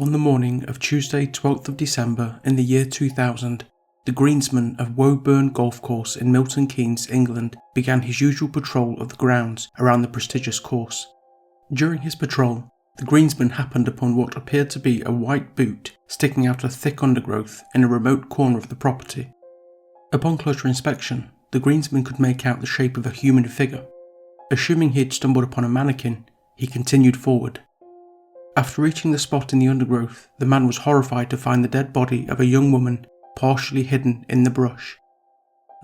On the morning of Tuesday 12th of December in the year 2000, the greensman of Woburn Golf Course in Milton Keynes, England, began his usual patrol of the grounds around the prestigious course. During his patrol, the greensman happened upon what appeared to be a white boot sticking out of thick undergrowth in a remote corner of the property. Upon closer inspection, the greensman could make out the shape of a human figure. Assuming he had stumbled upon a mannequin, he continued forward. After reaching the spot in the undergrowth, the man was horrified to find the dead body of a young woman partially hidden in the brush.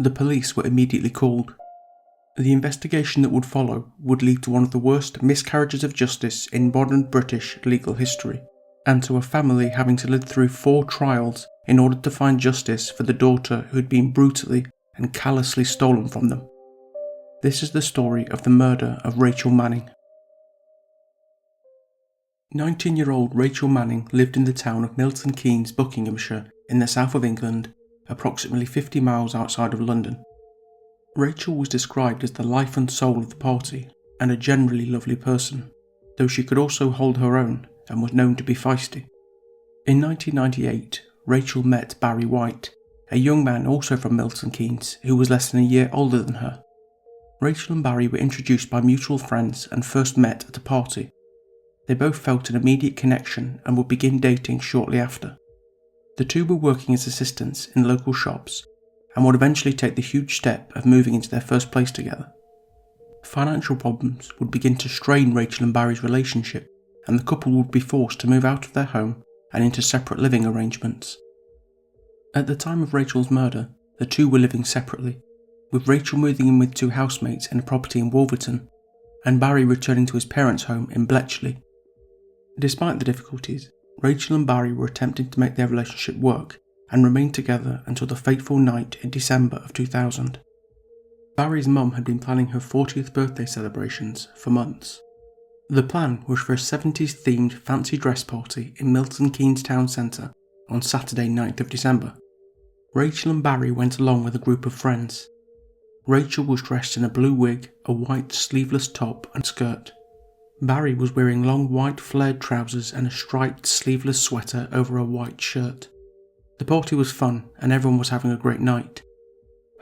The police were immediately called. The investigation that would follow would lead to one of the worst miscarriages of justice in modern British legal history, and to a family having to live through 4 trials in order to find justice for the daughter who had been brutally and callously stolen from them. This is the story of the murder of Rachel Manning. 19-year-old Rachel Manning lived in the town of Milton Keynes, Buckinghamshire, in the south of England, approximately 50 miles outside of London. Rachel was described as the life and soul of the party and a generally lovely person, though she could also hold her own and was known to be feisty. In 1998, Rachel met Barry White, a young man also from Milton Keynes who was less than a year older than her. Rachel and Barry were introduced by mutual friends and first met at a party. They both felt an immediate connection and would begin dating shortly after. The two were working as assistants in local shops and would eventually take the huge step of moving into their first place together. Financial problems would begin to strain Rachel and Barry's relationship, and the couple would be forced to move out of their home and into separate living arrangements. At the time of Rachel's murder, the two were living separately, with Rachel moving in with 2 housemates in a property in Wolverton, and Barry returning to his parents' home in Bletchley. Despite the difficulties, Rachel and Barry were attempting to make their relationship work and remained together until the fateful night in December of 2000. Barry's mum had been planning her 40th birthday celebrations for months. The plan was for a 70s themed fancy dress party in Milton Keynes town centre on Saturday 9th of December. Rachel and Barry went along with a group of friends. Rachel was dressed in a blue wig, a white sleeveless top and skirt. Barry was wearing long white flared trousers and a striped sleeveless sweater over a white shirt. The party was fun and everyone was having a great night.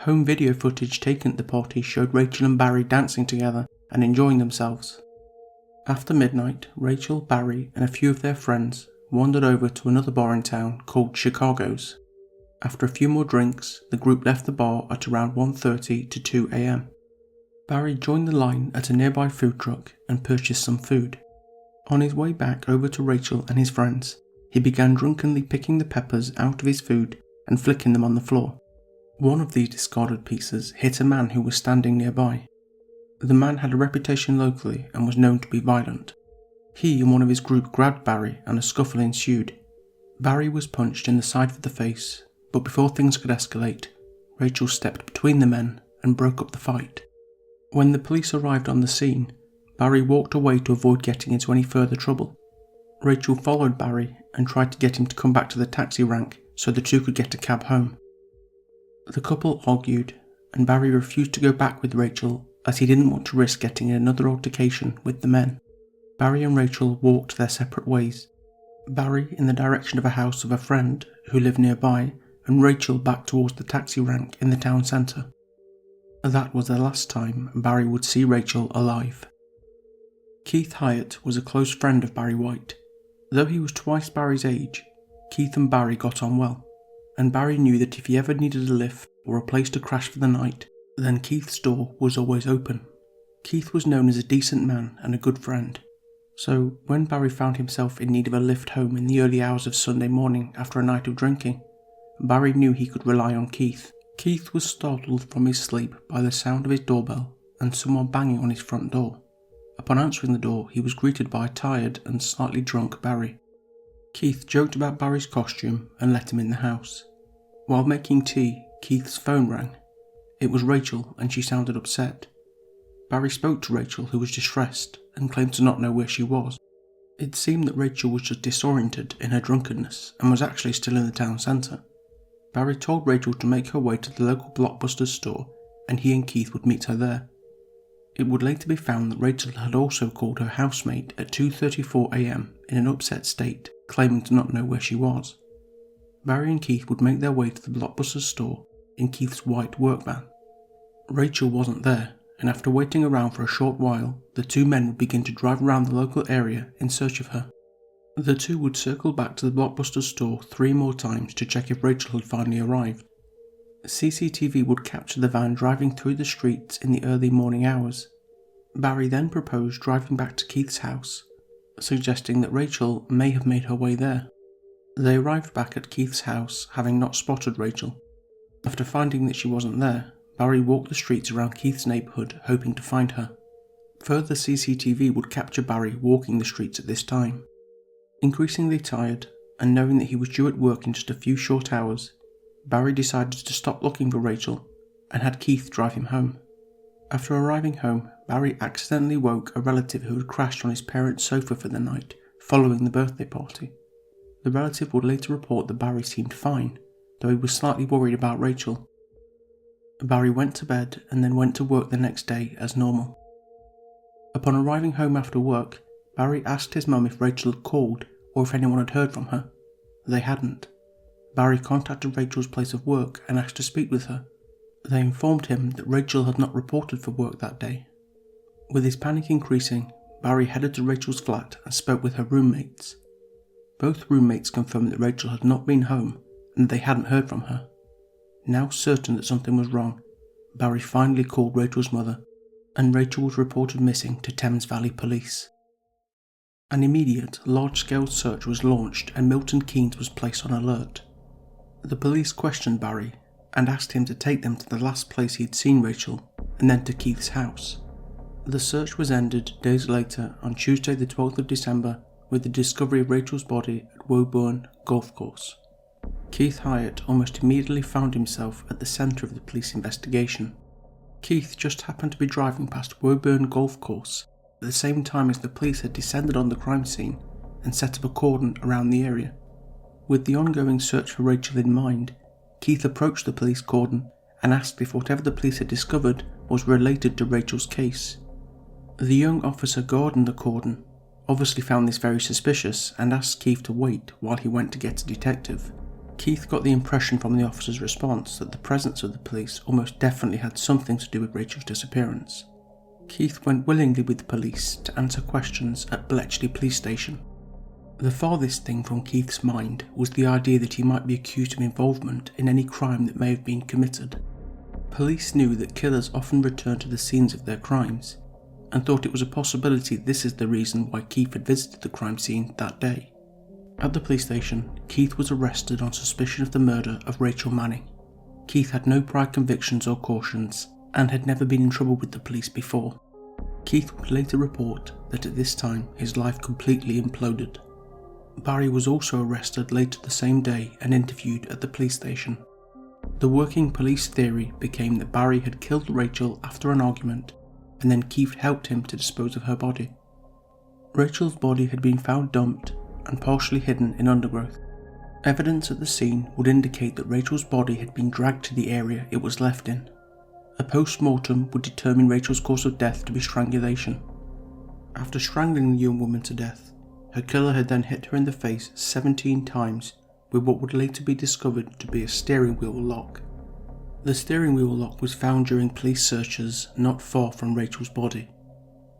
Home video footage taken at the party showed Rachel and Barry dancing together and enjoying themselves. After midnight, Rachel, Barry and a few of their friends wandered over to another bar in town called Chicago's. After a few more drinks, the group left the bar at around 1:30 to 2 a.m. Barry joined the line at a nearby food truck and purchased some food. On his way back over to Rachel and his friends, he began drunkenly picking the peppers out of his food and flicking them on the floor. One of these discarded pieces hit a man who was standing nearby. The man had a reputation locally and was known to be violent. He and one of his group grabbed Barry and a scuffle ensued. Barry was punched in the side of the face, but before things could escalate, Rachel stepped between the men and broke up the fight. When the police arrived on the scene, Barry walked away to avoid getting into any further trouble. Rachel followed Barry and tried to get him to come back to the taxi rank so the two could get a cab home. The couple argued, and Barry refused to go back with Rachel as he didn't want to risk getting in another altercation with the men. Barry and Rachel walked their separate ways, Barry in the direction of a house of a friend who lived nearby, and Rachel back towards the taxi rank in the town centre. That was the last time Barry would see Rachel alive. Keith Hyatt was a close friend of Barry White. Though he was twice Barry's age, Keith and Barry got on well, and Barry knew that if he ever needed a lift or a place to crash for the night, then Keith's door was always open. Keith was known as a decent man and a good friend, so when Barry found himself in need of a lift home in the early hours of Sunday morning after a night of drinking, Barry knew he could rely on Keith. Keith was startled from his sleep by the sound of his doorbell and someone banging on his front door. Upon answering the door, he was greeted by a tired and slightly drunk Barry. Keith joked about Barry's costume and let him in the house. While making tea, Keith's phone rang. It was Rachel, and she sounded upset. Barry spoke to Rachel, who was distressed, and claimed to not know where she was. It seemed that Rachel was just disoriented in her drunkenness and was actually still in the town centre. Barry told Rachel to make her way to the local Blockbuster store, and he and Keith would meet her there. It would later be found that Rachel had also called her housemate at 2:34 a.m. in an upset state, claiming to not know where she was. Barry and Keith would make their way to the Blockbuster store in Keith's white work van. Rachel wasn't there, and after waiting around for a short while, the two men would begin to drive around the local area in search of her. The two would circle back to the Blockbuster store 3 more times to check if Rachel had finally arrived. CCTV would capture the van driving through the streets in the early morning hours. Barry then proposed driving back to Keith's house, suggesting that Rachel may have made her way there. They arrived back at Keith's house, having not spotted Rachel. After finding that she wasn't there, Barry walked the streets around Keith's neighbourhood, hoping to find her. Further CCTV would capture Barry walking the streets at this time. Increasingly tired, and knowing that he was due at work in just a few short hours, Barry decided to stop looking for Rachel and had Keith drive him home. After arriving home, Barry accidentally woke a relative who had crashed on his parents' sofa for the night following the birthday party. The relative would later report that Barry seemed fine, though he was slightly worried about Rachel. Barry went to bed and then went to work the next day as normal. Upon arriving home after work, Barry asked his mum if Rachel had called or if anyone had heard from her. They hadn't. Barry contacted Rachel's place of work and asked to speak with her. They informed him that Rachel had not reported for work that day. With his panic increasing, Barry headed to Rachel's flat and spoke with her roommates. Both roommates confirmed that Rachel had not been home and they hadn't heard from her. Now certain that something was wrong, Barry finally called Rachel's mother, and Rachel was reported missing to Thames Valley Police. An immediate, large-scale search was launched and Milton Keynes was placed on alert. The police questioned Barry and asked him to take them to the last place he had seen Rachel and then to Keith's house. The search was ended days later on Tuesday the 12th of December with the discovery of Rachel's body at Woburn Golf Course. Keith Hyatt almost immediately found himself at the centre of the police investigation. Keith just happened to be driving past Woburn Golf Course at the same time as the police had descended on the crime scene and set up a cordon around the area. With the ongoing search for Rachel in mind, Keith approached the police cordon and asked if whatever the police had discovered was related to Rachel's case. The young officer guarding the cordon obviously found this very suspicious and asked Keith to wait while he went to get a detective. Keith got the impression from the officer's response that the presence of the police almost definitely had something to do with Rachel's disappearance. Keith went willingly with the police to answer questions at Bletchley Police Station. The farthest thing from Keith's mind was the idea that he might be accused of involvement in any crime that may have been committed. Police knew that killers often returned to the scenes of their crimes, and thought it was a possibility this is the reason why Keith had visited the crime scene that day. At the police station, Keith was arrested on suspicion of the murder of Rachel Manning. Keith had no prior convictions or cautions, and had never been in trouble with the police before. Keith would later report that at this time his life completely imploded. Barry was also arrested later the same day and interviewed at the police station. The working police theory became that Barry had killed Rachel after an argument, and then Keith helped him to dispose of her body. Rachel's body had been found dumped and partially hidden in undergrowth. Evidence at the scene would indicate that Rachel's body had been dragged to the area it was left in. A post-mortem would determine Rachel's cause of death to be strangulation. After strangling the young woman to death, her killer had then hit her in the face 17 times with what would later be discovered to be a steering wheel lock. The steering wheel lock was found during police searches not far from Rachel's body.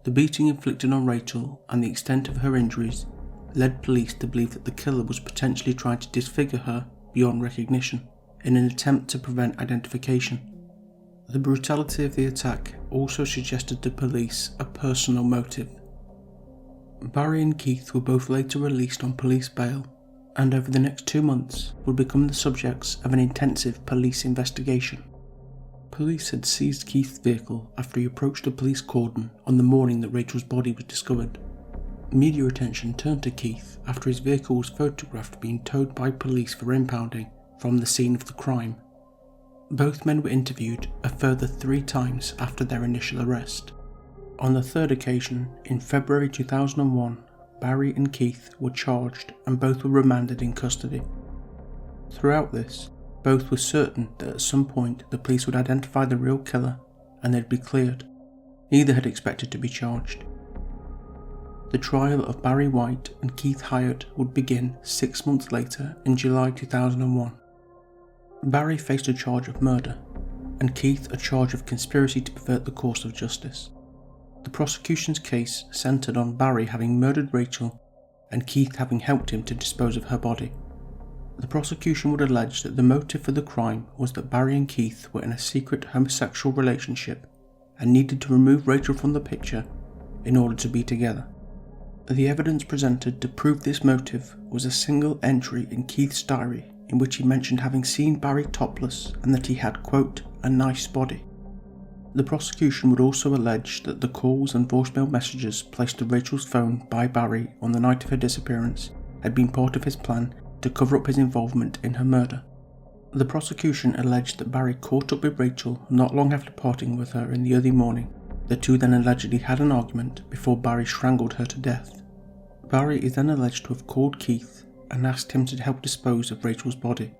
The beating inflicted on Rachel and the extent of her injuries led police to believe that the killer was potentially trying to disfigure her beyond recognition in an attempt to prevent identification. The brutality of the attack also suggested to police a personal motive. Barry and Keith were both later released on police bail, and over the next 2 months would become the subjects of an intensive police investigation. Police had seized Keith's vehicle after he approached a police cordon on the morning that Rachel's body was discovered. Media attention turned to Keith after his vehicle was photographed being towed by police for impounding from the scene of the crime. Both men were interviewed a further 3 times after their initial arrest. On the third occasion, in February 2001, Barry and Keith were charged and both were remanded in custody. Throughout this, both were certain that at some point the police would identify the real killer and they'd be cleared. Neither had expected to be charged. The trial of Barry White and Keith Hyatt would begin 6 months later in July 2001. Barry faced a charge of murder, and Keith a charge of conspiracy to pervert the course of justice. The prosecution's case centred on Barry having murdered Rachel and Keith having helped him to dispose of her body. The prosecution would allege that the motive for the crime was that Barry and Keith were in a secret homosexual relationship and needed to remove Rachel from the picture in order to be together. The evidence presented to prove this motive was a single entry in Keith's diary in which he mentioned having seen Barry topless and that he had, quote, a nice body. The prosecution would also allege that the calls and voicemail messages placed to Rachel's phone by Barry on the night of her disappearance had been part of his plan to cover up his involvement in her murder. The prosecution alleged that Barry caught up with Rachel not long after parting with her in the early morning. The two then allegedly had an argument before Barry strangled her to death. Barry is then alleged to have called Keith and asked him to help dispose of Rachel's body.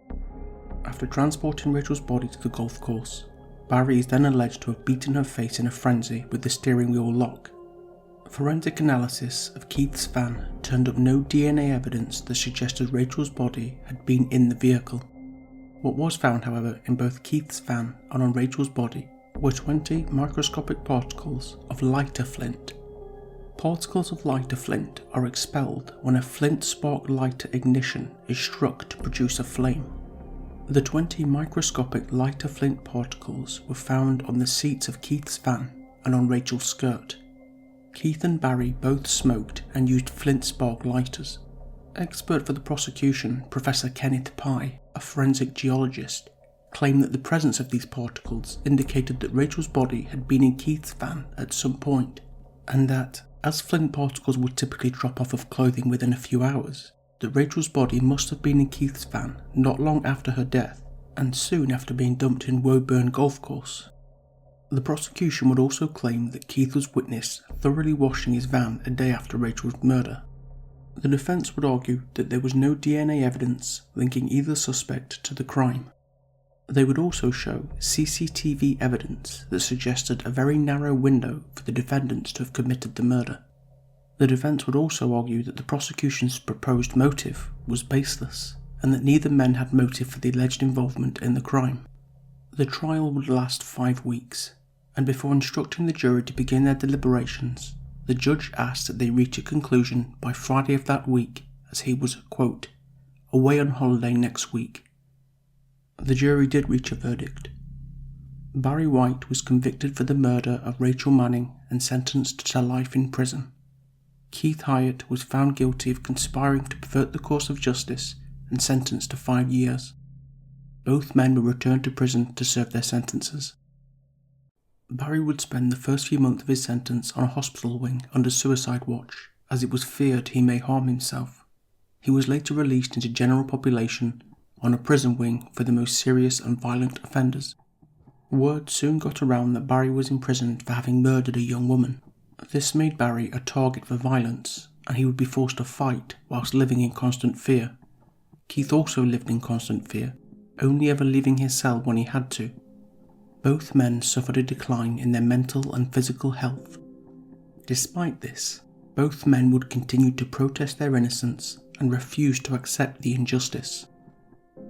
After transporting Rachel's body to the golf course, Barry is then alleged to have beaten her face in a frenzy with the steering wheel lock. Forensic analysis of Keith's van turned up no DNA evidence that suggested Rachel's body had been in the vehicle. What was found, however, in both Keith's van and on Rachel's body were 20 microscopic particles of lighter flint. Particles of lighter flint are expelled when a flint spark lighter ignition is struck to produce a flame. The 20 microscopic lighter flint particles were found on the seats of Keith's van and on Rachel's skirt. Keith and Barry both smoked and used flint spark lighters. Expert for the prosecution, Professor Kenneth Pye, a forensic geologist, claimed that the presence of these particles indicated that Rachel's body had been in Keith's van at some point, and that, as flint particles would typically drop off of clothing within a few hours, that Rachel's body must have been in Keith's van not long after her death, and soon after being dumped in Woburn Golf Course. The prosecution would also claim that Keith was witnessed thoroughly washing his van a day after Rachel's murder. The defence would argue that there was no DNA evidence linking either suspect to the crime. They would also show CCTV evidence that suggested a very narrow window for the defendants to have committed the murder. The defence would also argue that the prosecution's proposed motive was baseless and that neither men had motive for the alleged involvement in the crime. The trial would last 5 weeks, and before instructing the jury to begin their deliberations, the judge asked that they reach a conclusion by Friday of that week, as he was, quote, away on holiday next week. The jury did reach a verdict. Barry White was convicted for the murder of Rachel Manning and sentenced to life in prison. Keith Hyatt was found guilty of conspiring to pervert the course of justice and sentenced to 5 years. Both men were returned to prison to serve their sentences. Barry would spend the first few months of his sentence on a hospital wing under suicide watch, as it was feared he may harm himself. He was later released into general population on a prison wing for the most serious and violent offenders. Word soon got around that Barry was imprisoned for having murdered a young woman. This made Barry a target for violence, and he would be forced to fight whilst living in constant fear. Keith also lived in constant fear, only ever leaving his cell when he had to. Both men suffered a decline in their mental and physical health. Despite this, both men would continue to protest their innocence and refuse to accept the injustice.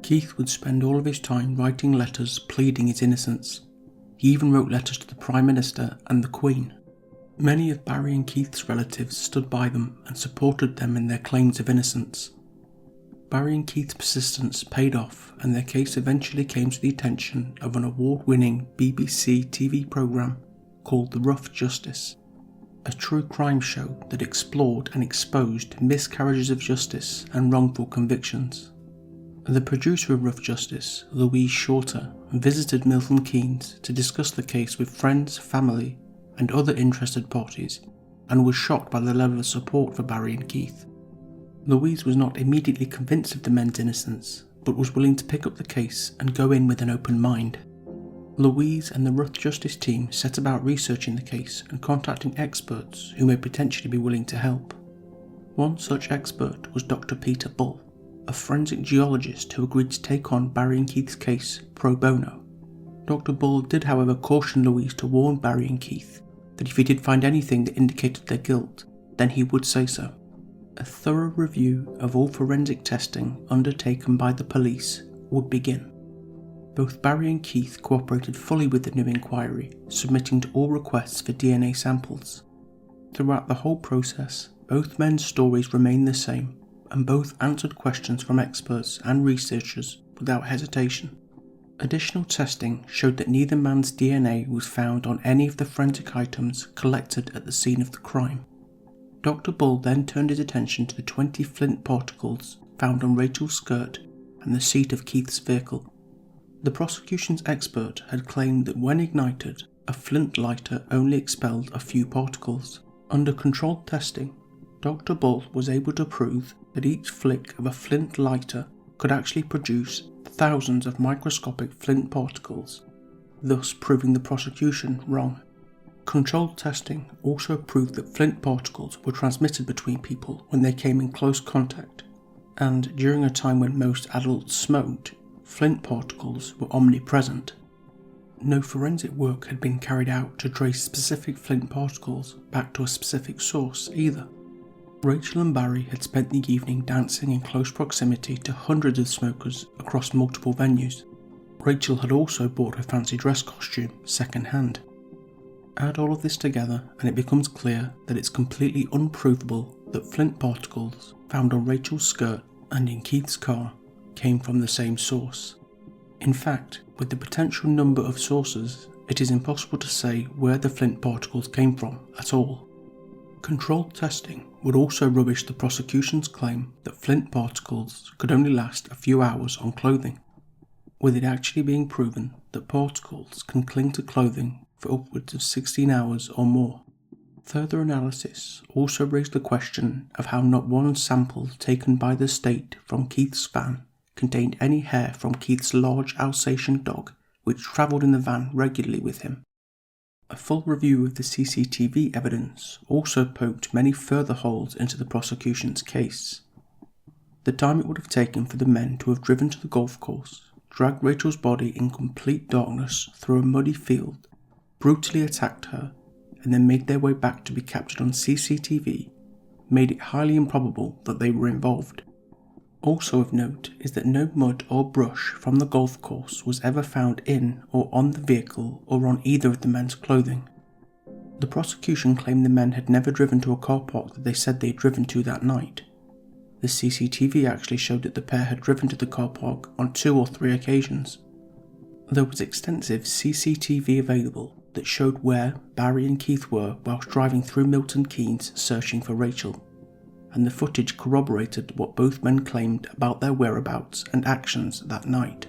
Keith would spend all of his time writing letters pleading his innocence. He even wrote letters to the Prime Minister and the Queen. Many of Barry and Keith's relatives stood by them and supported them in their claims of innocence. Barry and Keith's persistence paid off, and their case eventually came to the attention of an award-winning BBC TV programme called The Rough Justice, a true crime show that explored and exposed miscarriages of justice and wrongful convictions. The producer of Rough Justice, Louise Shorter, visited Milton Keynes to discuss the case with friends, family, and other interested parties, and was shocked by the level of support for Barry and Keith. Louise was not immediately convinced of the men's innocence, but was willing to pick up the case and go in with an open mind. Louise and the Rough Justice team set about researching the case and contacting experts who may potentially be willing to help. One such expert was Dr. Peter Bull, a forensic geologist who agreed to take on Barry and Keith's case pro bono. Dr. Bull did, however, caution Louise to warn Barry and Keith that if he did find anything that indicated their guilt, then he would say so. A thorough review of all forensic testing undertaken by the police would begin. Both Barry and Keith cooperated fully with the new inquiry, submitting to all requests for DNA samples. Throughout the whole process, both men's stories remained the same, and both answered questions from experts and researchers without hesitation. Additional testing showed that neither man's DNA was found on any of the forensic items collected at the scene of the crime. Dr. Bull then turned his attention to the 20 flint particles found on Rachel's skirt and the seat of Keith's vehicle. The prosecution's expert had claimed that when ignited, a flint lighter only expelled a few particles. Under controlled testing, Dr. Bull was able to prove that each flick of a flint lighter could actually produce thousands of microscopic flint particles, thus proving the prosecution wrong. Controlled testing also proved that flint particles were transmitted between people when they came in close contact, and during a time when most adults smoked, flint particles were omnipresent. No forensic work had been carried out to trace specific flint particles back to a specific source either. Rachel and Barry had spent the evening dancing in close proximity to hundreds of smokers across multiple venues. Rachel had also bought her fancy dress costume second hand. Add all of this together and it becomes clear that it's completely unprovable that flint particles found on Rachel's skirt and in Keith's car came from the same source. In fact, with the potential number of sources, it is impossible to say where the flint particles came from at all. Controlled testing would also rubbish the prosecution's claim that flint particles could only last a few hours on clothing, with it actually being proven that particles can cling to clothing for upwards of 16 hours or more. Further analysis also raised the question of how not one sample taken by the state from Keith's van contained any hair from Keith's large Alsatian dog which travelled in the van regularly with him. A full review of the CCTV evidence also poked many further holes into the prosecution's case. The time it would have taken for the men to have driven to the golf course, dragged Rachel's body in complete darkness through a muddy field, brutally attacked her, and then made their way back to be captured on CCTV made it highly improbable that they were involved. Also of note is that no mud or brush from the golf course was ever found in or on the vehicle or on either of the men's clothing. The prosecution claimed the men had never driven to a car park that they said they had driven to that night. The CCTV actually showed that the pair had driven to the car park on 2 or 3 occasions. There was extensive CCTV available that showed where Barry and Keith were whilst driving through Milton Keynes searching for Rachel, and the footage corroborated what both men claimed about their whereabouts and actions that night.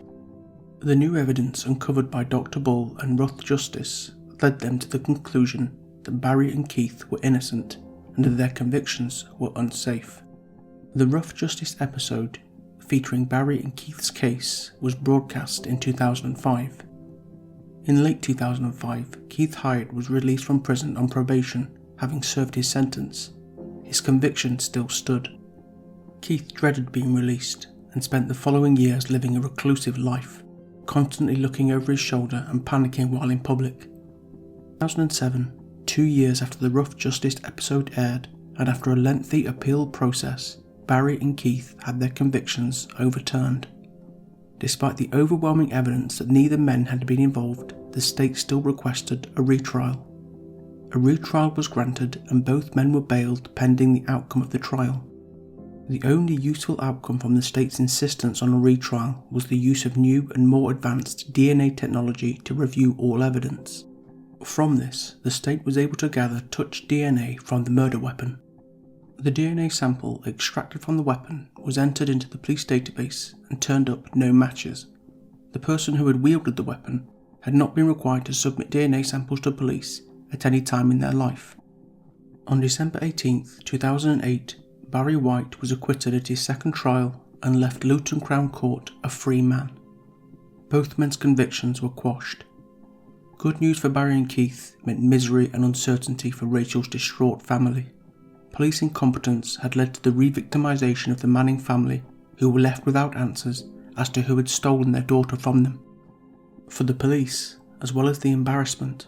The new evidence uncovered by Dr. Bull and Rough Justice led them to the conclusion that Barry and Keith were innocent and that their convictions were unsafe. The Rough Justice episode, featuring Barry and Keith's case, was broadcast in 2005. In late 2005, Keith Hyatt was released from prison on probation, having served his sentence. His conviction still stood. Keith dreaded being released and spent the following years living a reclusive life, constantly looking over his shoulder and panicking while in public. In 2007, 2 years after the Rough Justice episode aired, and after a lengthy appeal process, Barry and Keith had their convictions overturned. Despite the overwhelming evidence that neither men had been involved, the state still requested a retrial. A retrial was granted and both men were bailed pending the outcome of the trial. The only useful outcome from the state's insistence on a retrial was the use of new and more advanced DNA technology to review all evidence. From this, the state was able to gather touch DNA from the murder weapon. The DNA sample extracted from the weapon was entered into the police database and turned up no matches. The person who had wielded the weapon had not been required to submit DNA samples to police at any time in their life. On December 18, 2008, Barry White was acquitted at his second trial and left Luton Crown Court a free man. Both men's convictions were quashed. Good news for Barry and Keith meant misery and uncertainty for Rachel's distraught family. Police incompetence had led to the re-victimization of the Manning family, who were left without answers as to who had stolen their daughter from them. For the police, as well as the embarrassment,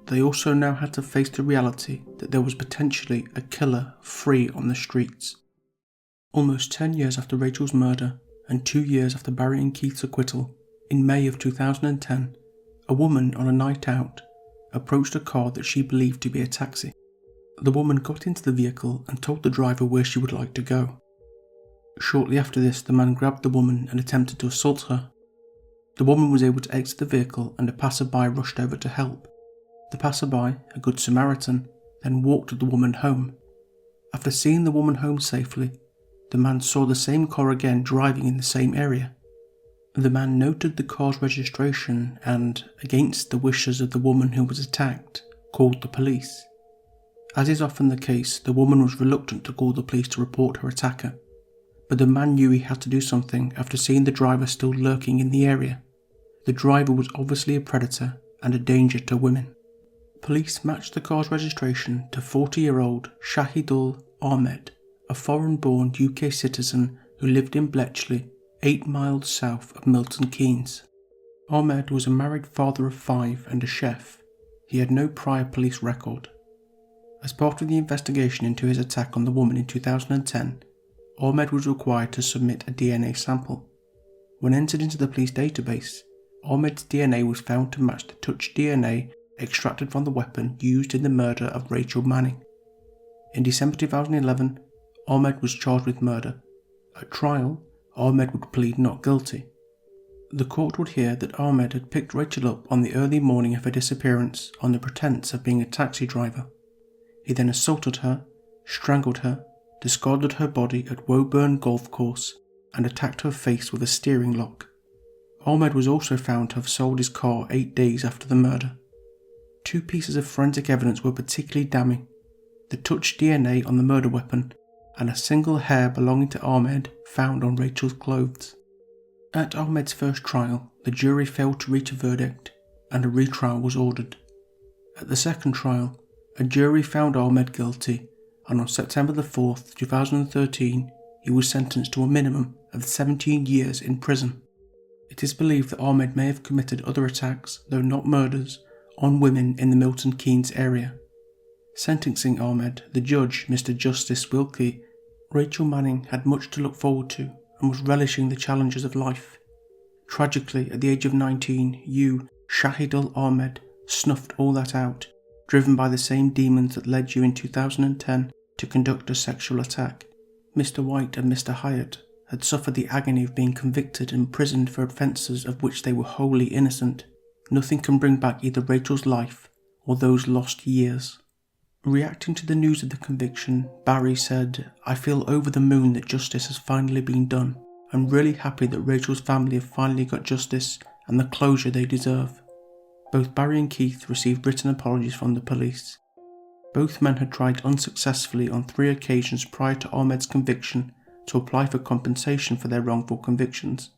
they also now had to face the reality that there was potentially a killer free on the streets. Almost 10 years after Rachel's murder, and 2 years after Barry and Keith's acquittal, in May of 2010, a woman on a night out approached a car that she believed to be a taxi. The woman got into the vehicle and told the driver where she would like to go. Shortly after this, the man grabbed the woman and attempted to assault her. The woman was able to exit the vehicle and a passerby rushed over to help. The passerby, a good Samaritan, then walked the woman home. After seeing the woman home safely, the man saw the same car again driving in the same area. The man noted the car's registration and, against the wishes of the woman who was attacked, called the police. As is often the case, the woman was reluctant to call the police to report her attacker, but the man knew he had to do something after seeing the driver still lurking in the area. The driver was obviously a predator and a danger to women. Police matched the car's registration to 40-year-old Shahidul Ahmed, a foreign-born UK citizen who lived in Bletchley, 8 miles south of Milton Keynes. Ahmed was a married father of 5 and a chef. He had no prior police record. As part of the investigation into his attack on the woman in 2010, Ahmed was required to submit a DNA sample. When entered into the police database, Ahmed's DNA was found to match the touch DNA extracted from the weapon used in the murder of Rachel Manning. In December 2011, Ahmed was charged with murder. At trial, Ahmed would plead not guilty. The court would hear that Ahmed had picked Rachel up on the early morning of her disappearance on the pretense of being a taxi driver. He then assaulted her, strangled her, discarded her body at Woburn Golf Course, and attacked her face with a steering lock. Ahmed was also found to have sold his car 8 days after the murder. 2 pieces of forensic evidence were particularly damning: the touch DNA on the murder weapon and a single hair belonging to Ahmed found on Rachel's clothes. At Ahmed's first trial, the jury failed to reach a verdict and a retrial was ordered. At the second trial, a jury found Ahmed guilty, and on September 4th, 2013, he was sentenced to a minimum of 17 years in prison. It is believed that Ahmed may have committed other attacks, though not murders, on women in the Milton Keynes area. Sentencing Ahmed, the judge, Mr. Justice Wilkie, Rachel Manning had much to look forward to and was relishing the challenges of life. Tragically, at the age of 19, you, Shahidul Ahmed, snuffed all that out, driven by the same demons that led you in 2010 to conduct a sexual attack. Mr. White and Mr. Hyatt had suffered the agony of being convicted and imprisoned for offences of which they were wholly innocent. Nothing can bring back either Rachel's life or those lost years. Reacting to the news of the conviction, Barry said, "I feel over the moon that justice has finally been done. I'm really happy that Rachel's family have finally got justice and the closure they deserve." Both Barry and Keith received written apologies from the police. Both men had tried unsuccessfully on 3 occasions prior to Ahmed's conviction to apply for compensation for their wrongful convictions.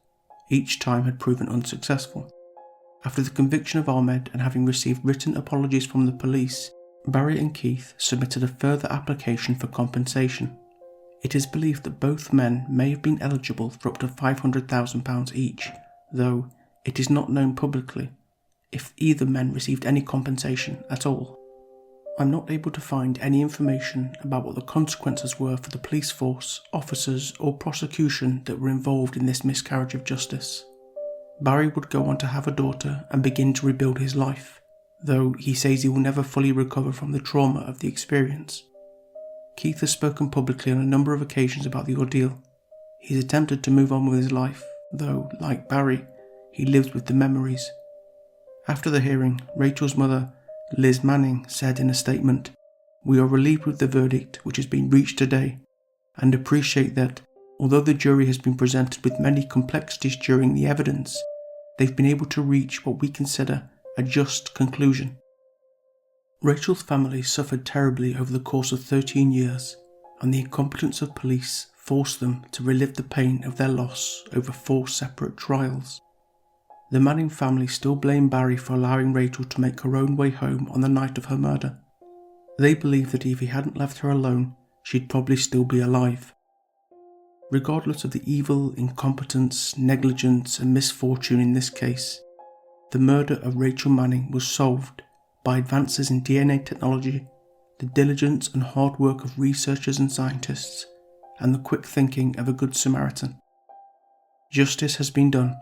Each time had proven unsuccessful. After the conviction of Ahmed and having received written apologies from the police, Barry and Keith submitted a further application for compensation. It is believed that both men may have been eligible for up to £500,000 each, though it is not known publicly if either men received any compensation at all. I'm not able to find any information about what the consequences were for the police force, officers or prosecution that were involved in this miscarriage of justice. Barry would go on to have a daughter and begin to rebuild his life, though he says he will never fully recover from the trauma of the experience. Keith has spoken publicly on a number of occasions about the ordeal. He's attempted to move on with his life, though, like Barry, he lives with the memories. After the hearing, Rachel's mother, Liz Manning, said in a statement, "We are relieved with the verdict which has been reached today, and appreciate that, although the jury has been presented with many complexities during the evidence, they've been able to reach what we consider a just conclusion." Rachel's family suffered terribly over the course of 13 years, and the incompetence of police forced them to relive the pain of their loss over 4 separate trials. The Manning family still blame Barry for allowing Rachel to make her own way home on the night of her murder. They believe that if he hadn't left her alone, she'd probably still be alive. Regardless of the evil, incompetence, negligence and misfortune in this case, the murder of Rachel Manning was solved by advances in DNA technology, the diligence and hard work of researchers and scientists, and the quick thinking of a good Samaritan. Justice has been done,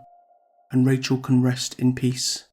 and Rachel can rest in peace.